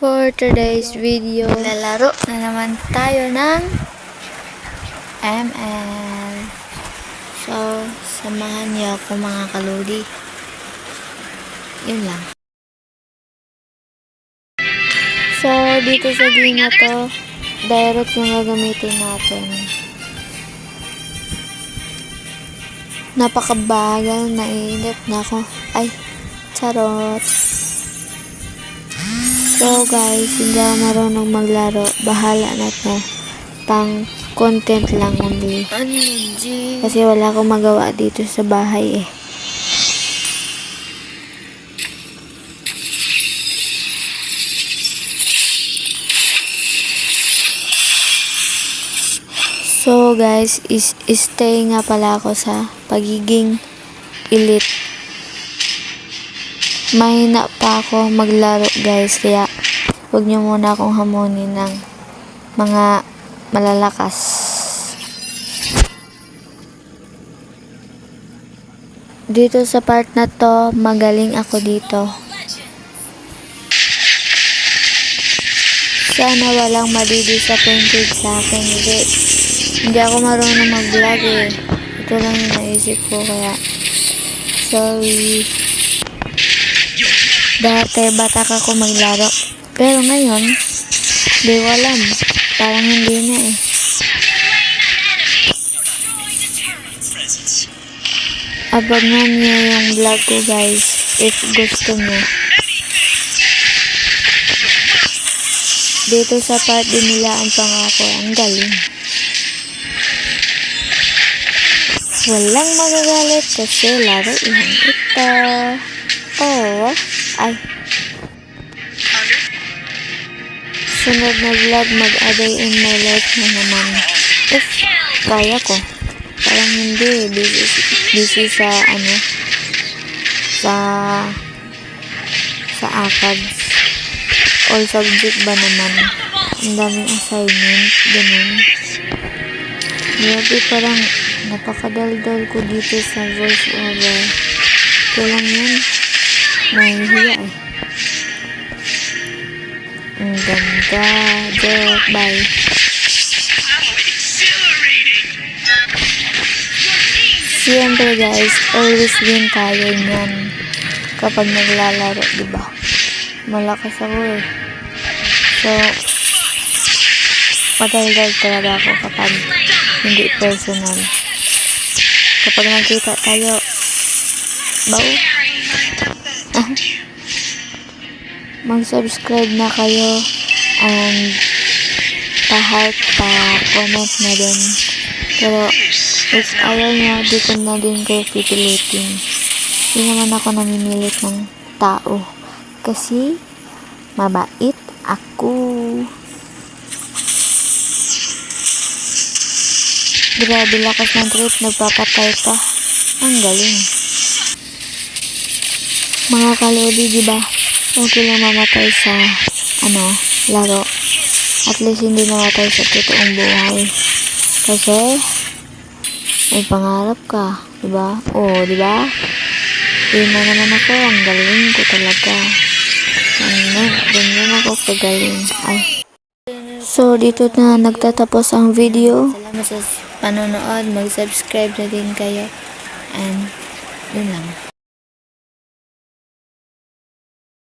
For today's video, lalaro na naman tayo ng ML. So, samahan niyo ako mga kalodi. Yun lang. So, dito sa game na to, direct yung gagamitin natin. Napakabagal, naiinip na ako. Ay, charot. So guys, hindi ako marunong maglaro. Bahala na to. Pang content lang only. Kasi wala akong magawa dito sa bahay eh. So guys, stay nga pala ako sa pagiging elite. Mahina pa ako maglaro guys, kaya huwag nyo muna akong hamunin ng mga malalakas. Dito sa part na to, magaling ako dito. Sana walang madi-disappointed sa akin. Hindi ako marunong mag-vlog eh. Ito lang yung naisip ko, kaya sorry. Dati bata ako maglaro, pero ngayon di ko alam, parang hindi na eh. Abangan niyo yung vlog ko guys if gusto niyo. Dito sa part din nila ang pangako, ang galing. Walang magagalit kasi laro lang ito. Oh, ay. Sunod na vlog, mag-a-day in my life na naman. If kaya ko. Parang hindi. Busy sa sa ACADS. All subject ba naman? Ang daming assignment. Ganun. Grabe, parang napakadaldal ko dito sa voice over. Kailang yun. Nahihiya eh. Ang ganda. Joke. Bye. Siyempre guys, always win tayo niyan kapag naglalaro, diba? Malakas ako eh. So, madaldal talaga ako kapag hindi personal. Kapag nakita tayo, bao? Mag-subscribe na kayo and pa-heart, pa-comment na din. Pero if ayaw nyo, di ko na din kayo pipilitin. Hindi naman ako namimilit ng tao. Kasi mabait ako. Grabe lakas ng trip, nagpapatay pa. Ang galing. Mga kalodi, diba? Okay lang mamatay sa laro. At least hindi namatay sa totoong buhay. Kasi may pangarap ka, diba? Oo, diba? Yun na naman ako, ang galing ko talaga. Ganyan ako kagaling. Ay. So, dito na nagtatapos ang video. Salamat sa panonood. Mag-subscribe na din kayo. And, yun lang.